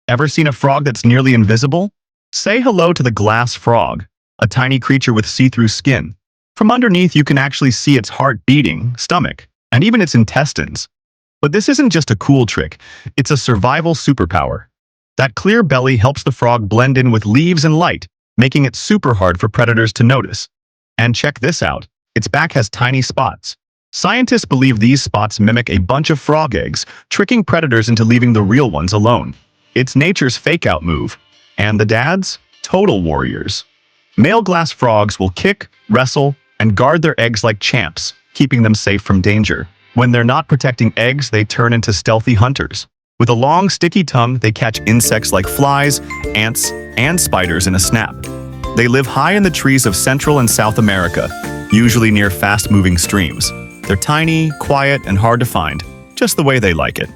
Ever seen a frog that's nearly invisible? Say hello to the glass frog, a tiny creature with see-through skin. From underneath, you can actually see its heart beating, stomach, and even its intestines. But this isn't just a cool trick, it's a survival superpower. That clear belly helps the frog blend in with leaves and light, making it super hard for predators to notice. And check this out, its back has tiny spots. Scientists believe these spots mimic a bunch of frog eggs, tricking predators into leaving the real ones alone. It's nature's fake-out move. And the dads? Total warriors. Male glass frogs will kick, wrestle, and guard their eggs like champs, keeping them safe from danger. When they're not protecting eggs, they turn into stealthy hunters. With a long, sticky tongue, they catch insects like flies, ants, and spiders in a snap. They live high in the trees of Central and South America, usually near fast-moving streams. They're tiny, quiet, and hard to find, just the way they like it.